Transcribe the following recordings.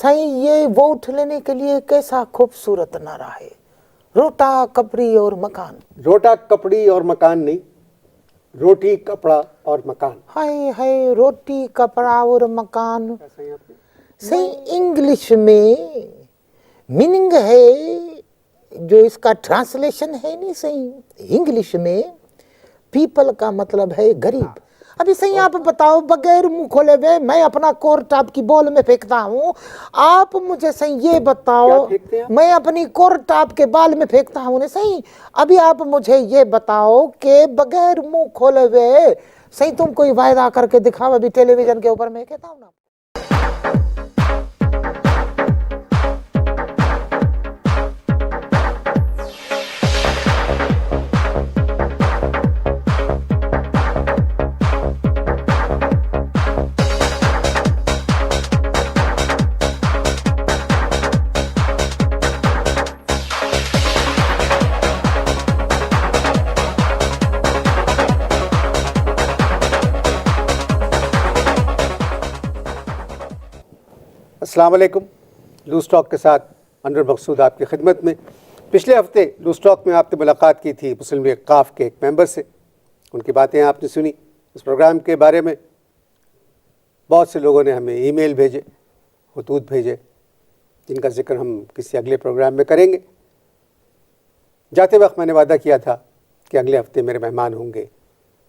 सही ये वोट लेने के लिए कैसा खूबसूरत नारा है, रोटा कपड़ी और मकान। रोटा कपड़ी और मकान नहीं, रोटी कपड़ा और मकान। हाय हाय, रोटी कपड़ा और मकान। ऐसा ही आपने सही इंग्लिश में मीनिंग है, जो इसका ट्रांसलेशन है नहीं सही इंग्लिश में, पीपल का मतलब है गरीब। अभी सही आप बताओ, बगैर मुंह खोले हुए मैं अपना कोर्ट आपकी बॉल में फेंकता हूँ, आप मुझे सही ये क्या बताओ, फेंकते हैं आप? मैं अपनी कोर्ट आपके बाल में फेंकता हूँ सही। अभी आप मुझे ये बताओ कि बगैर मुंह खोले हुए सही तुम कोई वायदा करके दिखाओ अभी टेलीविजन के ऊपर, मैं कहता हूँ ना। अस्सलाम वालेकुम। लूज टॉक के साथ अनवर मकसूद आपकी खिदमत में। पिछले हफ्ते लूज टॉक में आपने मुलाकात की थी मुस्लिम लीग काफ के एक मेंबर से, उनकी बातें आपने सुनी। इस प्रोग्राम के बारे में बहुत से लोगों ने हमें ईमेल भेजे, खतूत भेजे, जिनका जिक्र हम किसी अगले प्रोग्राम में करेंगे। जाते वक्त मैंने वादा किया था कि अगले हफ्ते मेरे मेहमान होंगे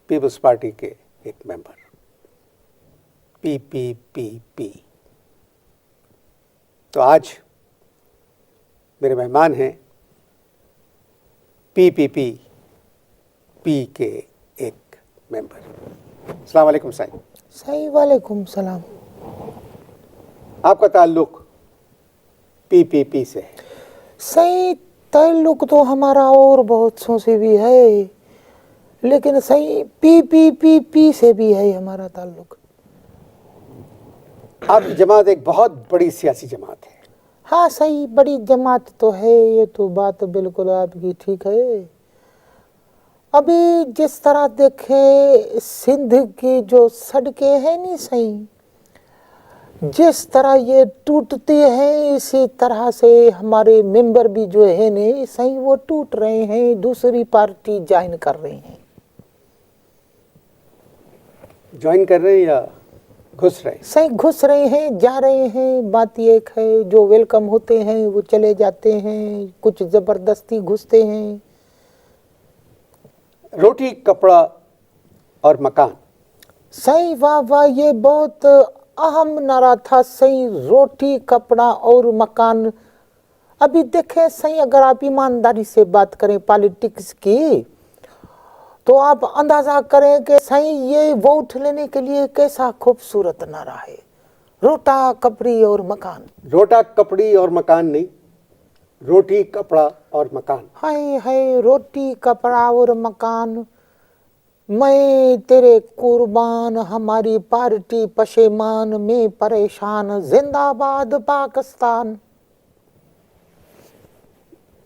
पीपल्स पार्टी के एक मेंबर, PPPP। तो आज मेरे मेहमान हैं PPPP के एक मेंबर। अस्सलाम वालेकुम साईं। सही वालेकुम सलाम। आपका ताल्लुक PPP से है? सही ताल्लुक तो हमारा और बहुत सौ से भी है, लेकिन सही PPPP से भी है हमारा ताल्लुक। आपकी जमात एक बहुत बड़ी सियासी जमात है। हाँ सही, बड़ी जमात तो है, ये तो बात बिल्कुल आपकी ठीक है। अभी जिस तरह देखे सिंध की जो सड़कें हैं नहीं सही, जिस तरह ये टूटती हैं, इसी तरह से हमारे मेंबर भी जो है नहीं सही वो टूट रहे हैं, दूसरी पार्टी ज्वाइन कर रहे हैं। ज्वाइन कर रहे हैं या घुस रहे हैं? सही घुस रहे हैं, जा रहे हैं। बात एक है, जो वेलकम होते हैं वो चले जाते हैं, कुछ जबरदस्ती घुसते हैं। रोटी कपड़ा और मकान। सही वाह वाह, ये बहुत अहम नारा था सही, रोटी कपड़ा और मकान। अभी देखें सही, अगर आप ईमानदारी से बात करें पॉलिटिक्स की, तो आप अंदाजा करें कि सही ये वोट लेने के लिए कैसा खूबसूरत नारा है, रोटा कपड़ी और मकान। रोटा कपड़ी और मकान नहीं, रोटी कपड़ा और मकान। हाय हाय, रोटी कपड़ा और मकान, मैं तेरे कुर्बान, हमारी पार्टी पशेमान, में परेशान, जिंदाबाद पाकिस्तान।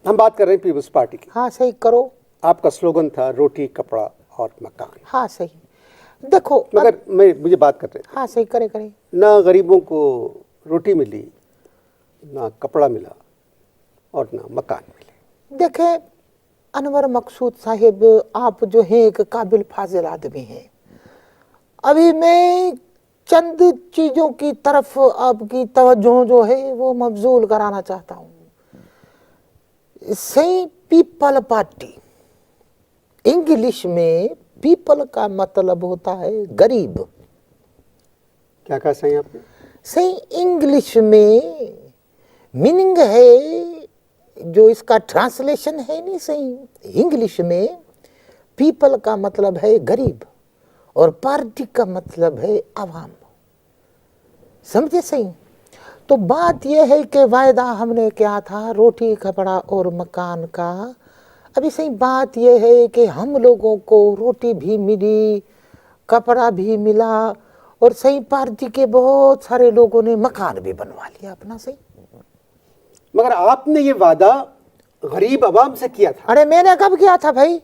हम बात कर रहे हैं पीपल्स पार्टी की। हाँ सही करो। आपका स्लोगन था रोटी कपड़ा और मकान। हाँ सही, देखो मगर मुझे बात कर रहे थे, हाँ सही, करे करे। ना गरीबों को रोटी मिली, ना कपड़ा मिला और ना मकान मिले। देखे अनवर मकसूद साहिब, आप जो हैं एक काबिल फाजिल आदमी हैं। अभी मैं चंद चीजों की तरफ आपकी तवज्जो जो है वो मबजूल कराना चाहता हूँ। सही पीपल पार्टी, इंग्लिश में पीपल का मतलब होता है गरीब। क्या कहा सही आपने? सही इंग्लिश में मीनिंग है, जो इसका ट्रांसलेशन है नहीं सही इंग्लिश में, पीपल का मतलब है गरीब और पार्टी का मतलब है आवाम। समझे सही? तो बात यह है कि वायदा हमने किया था रोटी कपड़ा और मकान का। अभी सही बात यह है कि हम लोगों को रोटी भी मिली, कपड़ा भी मिला, और सही पार्टी के बहुत सारे लोगों ने मकान भी बनवा लिया अपना। सही, मगर आपने ये वादा गरीब आवाम से किया था। अरे मैंने कब किया था भाई?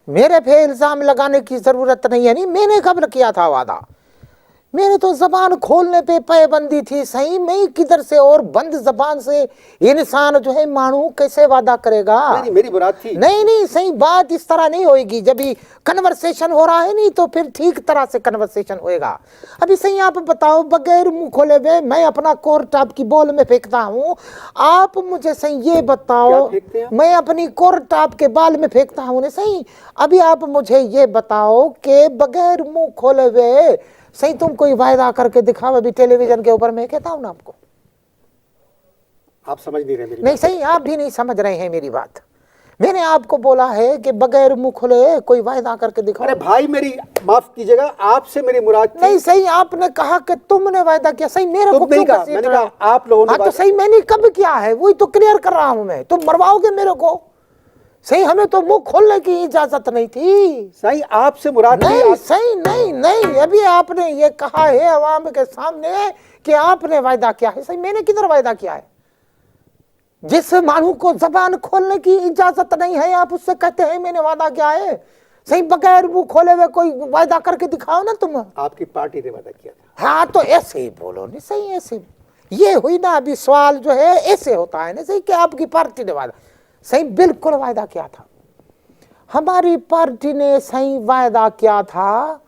मेरे पे इल्जाम लगाने की जरूरत नहीं है। नहीं, मैंने कब किया था वादा? मेरे तो जबान खोलने पे पाबंदी थी सही, मैं किधर से और बंद जबान से इंसान जो है मानू कैसे वादा करेगा। नहीं, मेरी मुराद थी। नहीं नहीं सही बात इस तरह नहीं होएगी। जब भी कन्वर्सेशन हो रहा है नहीं तो फिर ठीक तरह से कन्वर्सेशन होएगा। अभी सही आप बताओ, बगैर मुंह खोले हुए मैं अपना कोर्ट आपकी बॉल में फेंकता हूँ, आप मुझे सही ये बताओ। क्या फेंकते हैं? मैं अपनी कोर्ट आपके बाल में फेंकता हूँ ना सही। अभी आप मुझे ये बताओ कि बगैर मुंह खोले हुए सही तुम कोई वायदा करके दिखाओ अभी टेलीविजन के ऊपर। मैं कहता हूं ना आपको, आप समझ नहीं रहे मेरी नहीं सही आप भी नहीं समझ रहे हैं मेरी बात। मैंने आपको बोला है कि बगैर मुंह खुले कोई वायदा करके दिखाओ। अरे भाई मेरी माफ कीजिएगा, आपसे मेरी मुराद थी। नहीं सही आपने कहा कि तुमने वायदा किया सही, मेरे को तुम नहीं क्यों कहा, घसीट मैंने रहे हो? कहा आप लोगों ने हाँ तो वादा- सही मैंने कब किया है वही तो क्लियर कर रहा हूं मैं। तुम मरवाओगे मेरे को सही, हमें तो मुंह खोलने की इजाजत नहीं थी। सही आपसे मुराद थी। नहीं सही नहीं नहीं, अभी आपने ये कहा है अवाम के सामने कि आपने वायदा किया है। सही मैंने किधर वायदा किया है? जिस मानू को जबान खोलने की इजाजत नहीं है आप उससे कहते हैं मैंने वादा किया है। सही बगैर मुंह खोले हुए कोई वायदा करके दिखाओ ना तुम। आपकी पार्टी ने वादा किया था। हाँ तो ऐसे ही बोलो नहीं सही, ऐसे ये हुई ना अभी सवाल जो है ऐसे होता है ना सही कि आपकी पार्टी ने वादा सही बिल्कुल वायदा किया था। हमारी पार्टी ने सही वायदा किया था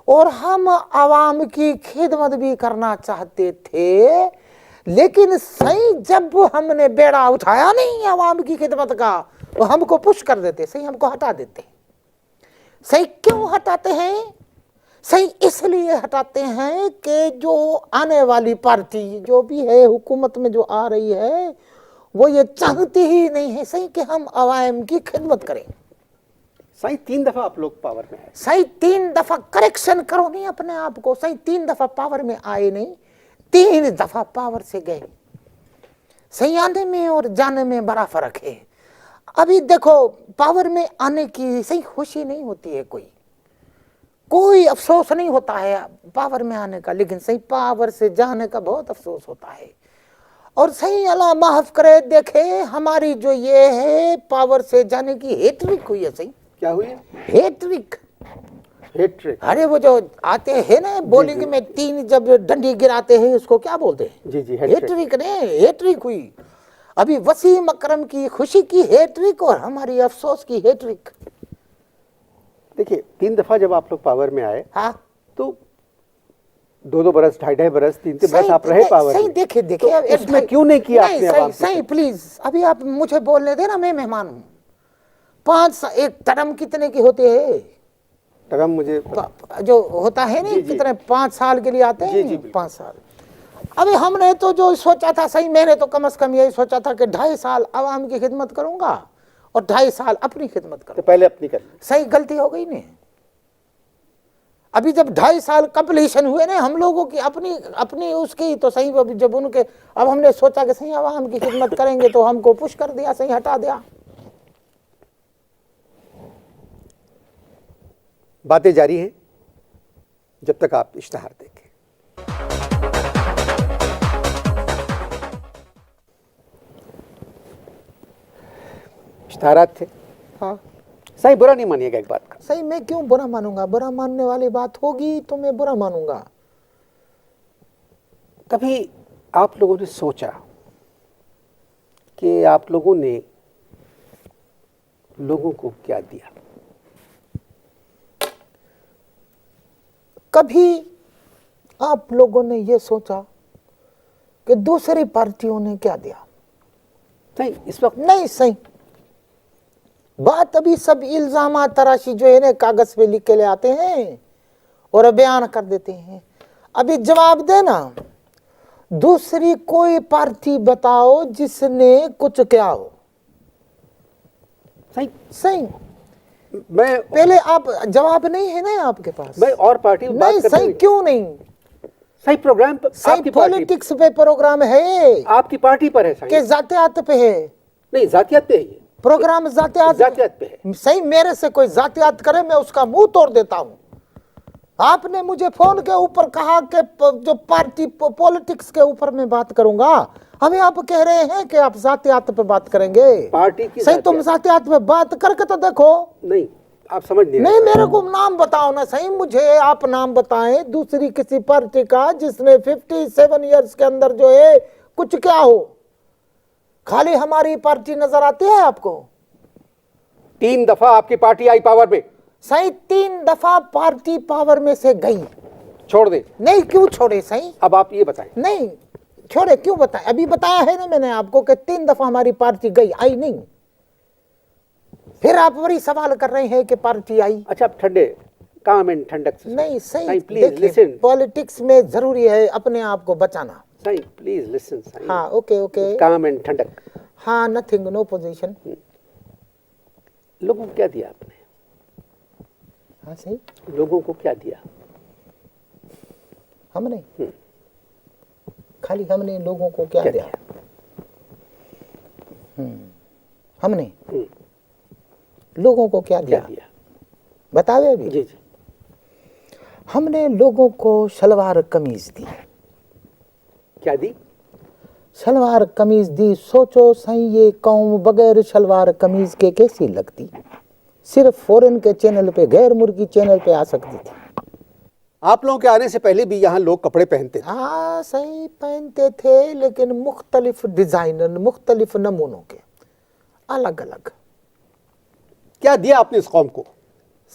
और हम आवाम की खिदमत भी करना चाहते थे, लेकिन सही जब हमने बेड़ा उठाया नहीं आवाम की खिदमत का तो हमको पुश कर देते, सही हमको हटा देते। सही क्यों हटाते हैं? सही इसलिए हटाते हैं कि जो आने वाली पार्टी जो भी है हुकूमत में जो आ रही है वो ये चाहती ही नहीं है सही कि हम अवाम की खिदमत करें। सही 3 दफा आप लोग पावर में आए। सही 3 दफा करेक्शन करो नहीं अपने आप को, सही 3 दफा पावर में आए नहीं, 3 दफा पावर से गए। सही आने में और जाने में बड़ा फर्क है। अभी देखो पावर में आने की सही खुशी नहीं होती है, कोई अफसोस नहीं होता है पावर में आने का, लेकिन सही पावर से जाने का बहुत अफसोस होता है। और सही अल्लाह माफ करे देखे हमारी जो ये है पावर से जाने की हेट्रिक हुई है। सही क्या हुई है? हेट्रिक। हेट्रिक। अरे वो जो आते हैं ना बॉलिंग में 3 जब डंडी गिराते हैं उसको क्या बोलते हैं? जी जी हेट्रिक ने हेट्रिक हुई। अभी वसीम अकरम की खुशी की हेट्रिक और हमारी अफसोस की हेट्रिक। देखिए 3 दफा जब आप लोग पावर में आए हाँ तो 2-2 बरस 2.5 बरस 3-3 बरस आप रहे पावर सही में। देखे तो उसमें क्यों नहीं किया आपने? सही सही प्लीज अभी आप मुझे बोलने देना, मैं मेहमान हूँ। 5 एक टर्म कितने की होती है? टर्म मुझे जो होता है नहीं कितने 5 साल के लिए आते हैं 5 साल। अभी हमने तो जो सोचा था सही, मैंने तो कम से कम यही सोचा था कि 2.5 साल आवाम की खिदमत करूंगा और 2.5 साल अपनी खिदमत करूंगा। तो पहले अपनी कर ली। सही गलती हो गई नहीं। अभी जब 2.5 साल कंप्लीशन हुए ना हम लोगों की अपनी उसकी तो सही, अभी जब उनके अब हमने सोचा कि सही आवाम की खिदमत करेंगे तो हमको पुश कर दिया, सही हटा दिया। बातें जारी हैं जब तक आप इश्तहार देखें। इश्तहारात थे। हाँ सही बुरा नहीं मानिएगा एक बात का। सही मैं क्यों बुरा मानूंगा? बुरा मानने वाली बात होगी तो मैं बुरा मानूंगा। कभी आप लोगों ने सोचा कि आप लोगों ने लोगों को क्या दिया? कभी आप लोगों ने ये सोचा कि दूसरी पार्टियों ने क्या दिया? नहीं, इस वक्त नहीं सही बात। अभी सब इल्जाम तराशी जो है ना कागज पे लिख के ले आते हैं और बयान कर देते हैं। अभी जवाब देना, दूसरी कोई पार्टी बताओ जिसने कुछ किया हो। सही सही मैं पहले आप जवाब नहीं है ना आपके पास? मैं और पार्टी की बात नहीं करते सही हुए- क्यों नहीं? सही प्रोग्राम पर सही आपकी पार्टी पॉलिटिक्स पे प्रोग्राम है आपकी पार्टी पर है। कि सही जातियात पे है नहीं, जातियत पे है ये। प्रोग्राम? जातियात पे है। सही मेरे से कोई जातियात करे मैं उसका मुंह तोड़ देता हूं। आपने मुझे फोन के ऊपर कहा कि जो पार्टी पॉलिटिक्स के ऊपर मैं बात करूंगा, हमें आप कह रहे हैं कि आप जातियात पे बात करेंगे। पार्टी की सही तुम जातियात। जातियात पे बात करके तो देखो। नहीं, आप समझ नहीं नहीं, रहे। मेरे को नाम बताओ ना सही, मुझे आप नाम बताएं दूसरी किसी पार्टी का जिसने 57 इयर्स के अंदर जो है कुछ क्या हो। खाली हमारी पार्टी नजर आती है आपको? 3 दफा आपकी पार्टी आई पावर में, सही 3 दफा पार्टी पावर में से गई। छोड़ दे। नहीं, क्यों छोड़े सही? अब आप ये बताएं। नहीं छोड़े, क्यों बताए? अभी बताया है ना मैंने आपको कि 3 दफा हमारी पार्टी गई, आई नहीं। फिर आप वही सवाल कर रहे हैं कि पार्टी आई। अच्छा, आप ठंडे काम एंड ठंडक से नहीं सही, प्लीज देखिए लिसन। पॉलिटिक्स में जरूरी है अपने आप को बचाना। Sai please listen. साईं हाँ ओके ओके, काम एंड ठंडक। हाँ नथिंग, नो पोजीशन। लोगों को क्या दिया आपने? हाँ सही, लोगों को क्या दिया हमने खाली हमने लोगों को क्या दिया? हमने लोगों को क्या क्या दिया दिया? बतावे अभी। जी जी। हमने लोगों को सलवार कमीज दी। क्या दी? सलवार कमीज दी। सोचो सही, ये कौम बगैर सलवार कमीज के कैसी लगती? सिर्फ फॉरेन के चैनल पे, गैर मुर्गी चैनल पे आ सकती थी। आप लोगों के आने से पहले भी यहाँ लोग कपड़े पहनते थे। हाँ सही, पहनते थे, लेकिन मुख्तलिफ डिजाइनर, मुख्तलिफ नमूनों के, अलग अलग। क्या दिया आपने इस कौम को?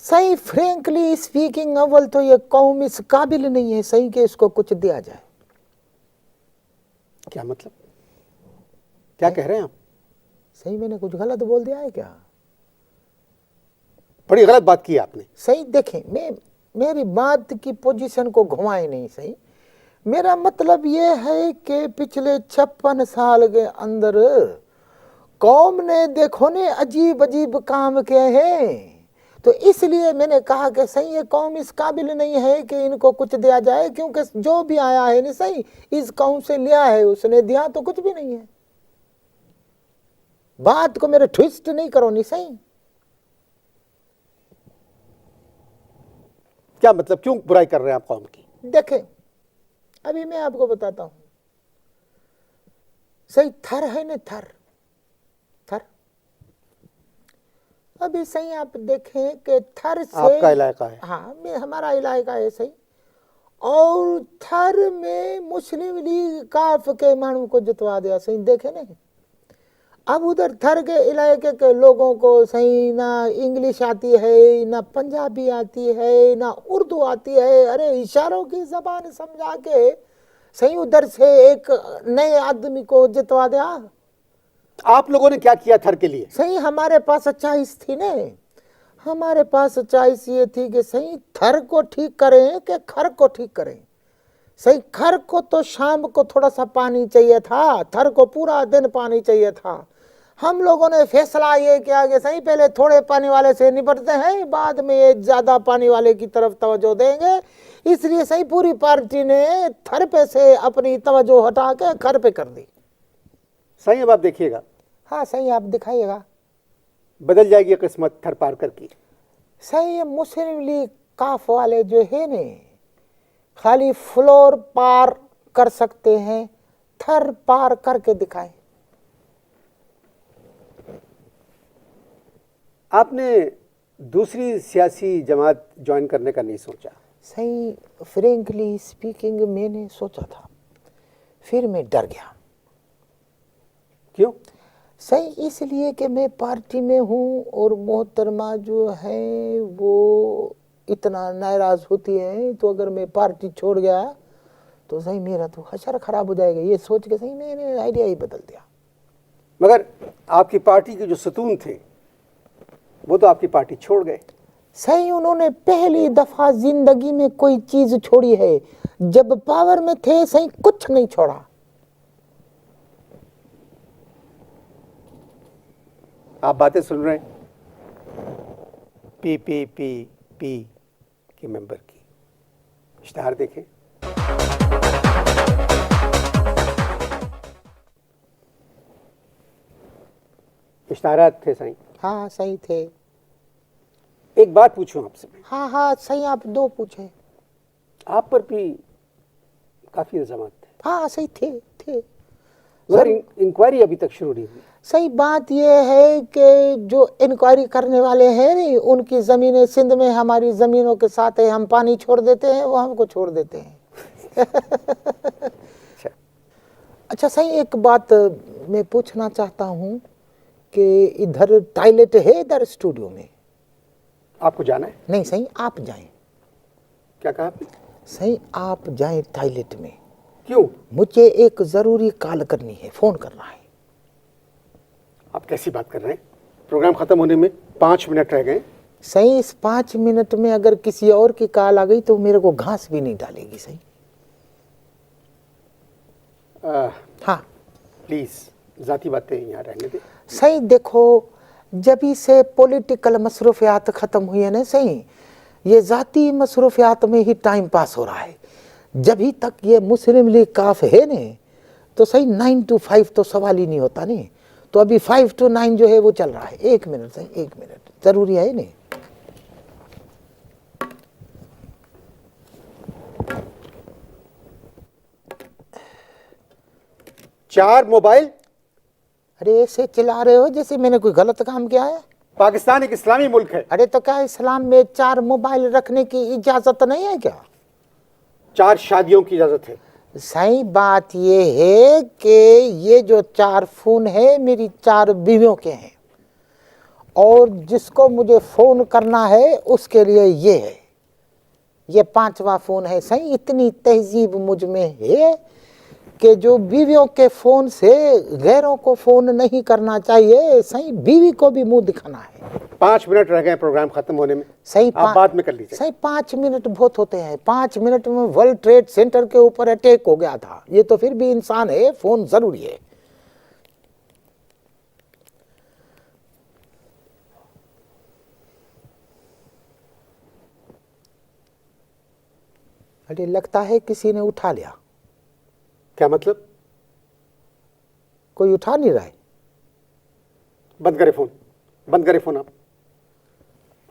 सही फ्रेंकली स्पीकिंग, अव्वल तो ये कौम इस काबिल नहीं है सही कि इसको कुछ दिया जाए। क्या मतलब? क्या कह रहे हैं आप? सही मैंने कुछ गलत बोल दिया है क्या? बड़ी गलत बात की आपने। सही देखें, मैं मेरी बात की पोजीशन को घुमाए नहीं सही। मेरा मतलब ये है कि पिछले 56 साल के अंदर कौम ने देखो ने अजीब अजीब काम किए हैं, तो इसलिए मैंने कहा कि सही ये कौम इस काबिल नहीं है कि इनको कुछ दिया जाए, क्योंकि जो भी आया है नहीं सही इस कौम से लिया है, उसने दिया तो कुछ भी नहीं है। बात को मेरे ट्विस्ट नहीं करो नहीं सही। क्या मतलब? क्यों बुराई कर रहे हैं आप कौम की? देखें अभी मैं आपको बताता हूं, सही थर है ना, थर थर, अभी सही आप देखें कि थर से आपका इलाका है। हाँ मैं, हमारा इलाका है सही, और थर में मुस्लिम लीग काफ के मानव को जितवा दिया सही, देखे नहीं। अब उधर थर के इलाके के लोगों को सही ना इंग्लिश आती है, ना पंजाबी आती है, ना उर्दू आती है। अरे इशारों की जबान समझा के सही उधर से एक नए आदमी को जितवा दिया। आप लोगों ने क्या किया थर के लिए? सही हमारे पास चॉइस थी ने, हमारे पास चॉइस ये थी कि सही थर को ठीक करें कि खर को ठीक करें। सही खर को तो शाम को थोड़ा सा पानी चाहिए था, थर को पूरा दिन पानी चाहिए था। हम लोगों ने फैसला ये किया कि सही पहले थोड़े पानी वाले से निपटते हैं, बाद में ये ज्यादा पानी वाले की तरफ तवज्जो देंगे। इसलिए सही पूरी पार्टी ने थर पे से अपनी तवज्जो हटा के खर पे कर दी। सही, अब आप देखिएगा हाँ सही, आप दिखाइएगा, बदल जाएगी किस्मत थर पार कर की। सही ये मुस्लिम लीग काफ वाले जो है ने खाली फ्लोर पार कर सकते हैं, थर पार करके दिखाएं। आपने दूसरी सियासी जमात ज्वाइन करने का नहीं सोचा? सही फ्रेंकली स्पीकिंग मैंने सोचा था, फिर मैं डर गया। क्यों? सही इसलिए कि मैं पार्टी में हूँ और मोहतरमा जो है वो इतना नाराज होती है, तो अगर मैं पार्टी छोड़ गया तो सही मेरा तो हशर खराब हो जाएगा, ये सोच के सही मैंने आइडिया ही बदल दिया। मगर आपकी पार्टी के जो सतून थे वो तो आपकी पार्टी छोड़ गए। सही उन्होंने पहली दफा जिंदगी में कोई चीज छोड़ी है, जब पावर में थे सही कुछ नहीं छोड़ा। आप बातें सुन रहे हैं पी के मेंबर की, इश्तिहार देखें। इश्तिहारात थे साईं। हाँ सही थे। एक बात पूछूं आपसे मैं, हाँ हाँ सही, आप दो पूछे। आप पर भी काफी इल्जामात थे। हाँ सही थे थे, मगर इंक्वायरी अभी तक शुरू नहीं हुई। सही बात यह है कि जो इंक्वायरी करने वाले हैं नहीं, उनकी ज़मीनें सिंध में हमारी ज़मीनों के साथ है, हम पानी छोड़ देते हैं, वो हमको छोड़ देते हैं। अच्छा सही, एक बात मैं पूछना चाहता हूँ कि इधर टॉयलेट है इधर स्टूडियो में? आपको जाना है? नहीं सही, आप जाएं। क्या कहा आपने? सही, आप जाएं टॉयलेट में। क्यों? मुझे एक ज़रूरी कॉल करनी है, फ़ोन करना है। आप कैसी बात कर रहे हैं? प्रोग्राम खत्म होने में 5 मिनट रह गए। सही, इस 5 मिनट में अगर किसी और की कॉल आ गई तो मेरे को घास भी नहीं डालेगी। सही हाँ प्लीज़ ज़ाती बातें यहाँ रहने दें। सही, देखो जब से पॉलिटिकल मसरूफियात ख़त्म हुई है ना सही, ये ज़ाती मसरूफियात में ही टाइम पास हो रहा है। जब ही तक ये मुस्लिम लीग काफ है ने तो सही 9 to 5 तो सवाल ही नहीं होता नहीं, तो अभी 5 to 9 जो है वो चल रहा है। 1 मिनट सही, 1 मिनट ज़रूरी है नहीं। चार मोबाइल? अरे ऐसे चिल्ला रहे हो जैसे मैंने कोई गलत काम किया है। पाकिस्तान एक इस्लामी मुल्क है। अरे तो क्या इस्लाम में 4 मोबाइल रखने की इजाज़त नहीं है क्या? 4 शादियों की इजाज़त है। सही बात ये है कि ये जो 4 फ़ोन है मेरी 4 बीवियों के हैं, और जिसको मुझे फ़ोन करना है उसके लिए ये है, ये 5वां फ़ोन है। सही, इतनी तहजीब मुझ में है कि जो बीवियों के फ़ोन से गैरों को फ़ोन नहीं करना चाहिए। सही, बीवी को भी मुंह दिखाना है। 5 मिनट रह गए प्रोग्राम खत्म होने में। सही, आप बाद में कर लीजिए। सही, 5 मिनट बहुत होते हैं। 5 मिनट में वर्ल्ड ट्रेड सेंटर के ऊपर अटैक हो गया था। ये तो फिर भी इंसान है, फ़ोन ज़रूरी है। अरे लगता है किसी ने उठा लिया। क्या मतलब? कोई उठा नहीं रहा है। बंद करें फ़ोन, बंद करें फ़ोन, आप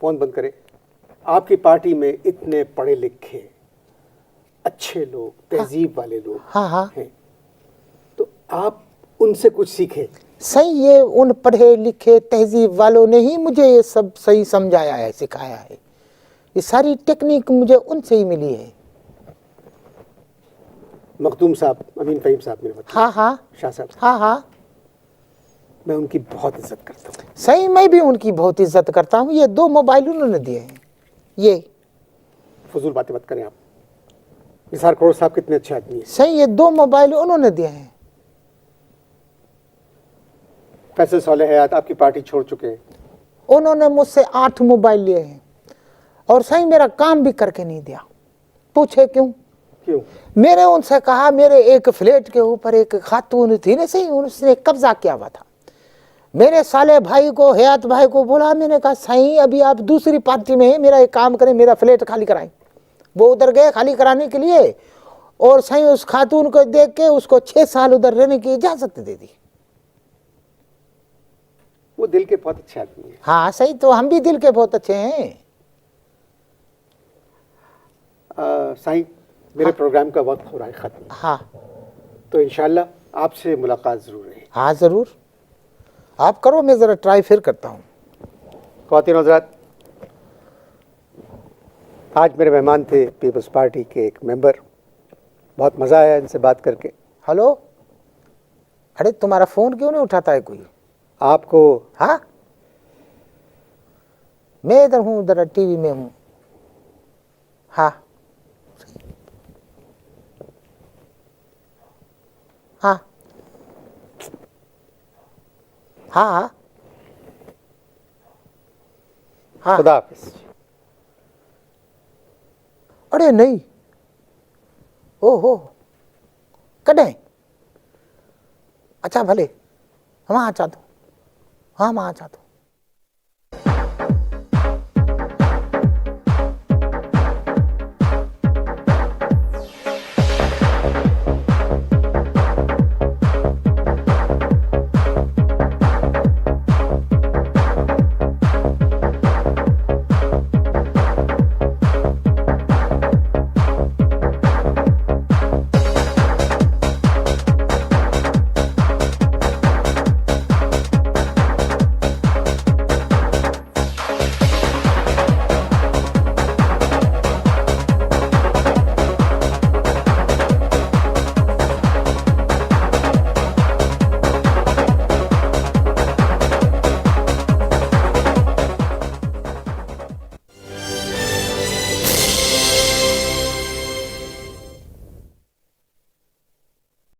फ़ोन बंद करें। आपकी पार्टी में इतने पढ़े लिखे अच्छे लोग, तहजीब वाले लोग हाँ हैं, तो आप उनसे कुछ सीखें। सही, ये उन पढ़े लिखे तहजीब वालों ने ही मुझे ये सब सही समझाया है, सिखाया है। ये सारी टेक्निक मुझे उनसे ही मिली है। मखदूम साहब, अमीन फ़हीम साहब, मेरे मतलब हाँ शाह साहब, हाँ मैं उनकी बहुत इज्जत करता हूँ। सही, मैं भी उनकी बहुत इज्जत करता हूँ। ये 2 मोबाइल उन्होंने दिए हैं। ये फजूल बातें मत करें आप। निसार करोड़ साहब कितने अच्छे आदमी हैं। सही, ये 2 मोबाइल उन्होंने दिए हैं। फैसल सालेह हयात आपकी पार्टी छोड़ चुके हैं। उन्होंने मुझसे 8 मोबाइल लिए हैं, और सही मेरा काम भी करके नहीं दिया। पूछे क्यों? क्यों? मैंने उनसे कहा, मेरे एक फ्लैट के ऊपर एक खातून थी ना सही, उसने कब्जा किया हुआ था। मेरे साले भाई को, हयात भाई को बोला, मैंने कहा सही अभी आप दूसरी पार्टी में हैं, मेरा एक काम करें, मेरा फ्लैट खाली कराएं। वो उधर गए खाली कराने के लिए, और सही उस खातून को देख के उसको 6 साल उधर रहने की इजाजत दे दी। वो दिल के बहुत अच्छे आदमी हैं। हाँ सही, तो हम भी दिल के बहुत अच्छे हैं। साईं, मेरे प्रोग्राम का वक्त हो रहा है ख़त्म। हाँ तो इंशाल्लाह आपसे मुलाकात ज़रूर है। हाँ ज़रूर, आप करो, मैं ज़रा ट्राई फिर करता हूँ। ख़वातीन हज़रात, आज मेरे मेहमान थे पीपल्स पार्टी के एक मेंबर। बहुत मज़ा आया इनसे बात करके। हेलो, अरे तुम्हारा फ़ोन क्यों नहीं उठाता है कोई? आपको? हाँ, मैं इधर हूँ, उधर टीवी में हूँ। हाँ हाँ हाँ हाँ। खुदा हाफ़िज़। अरे नहीं, ओहो, कॾहिं? अच्छा भले, मां अचां थो। हाँ मां अचां थो।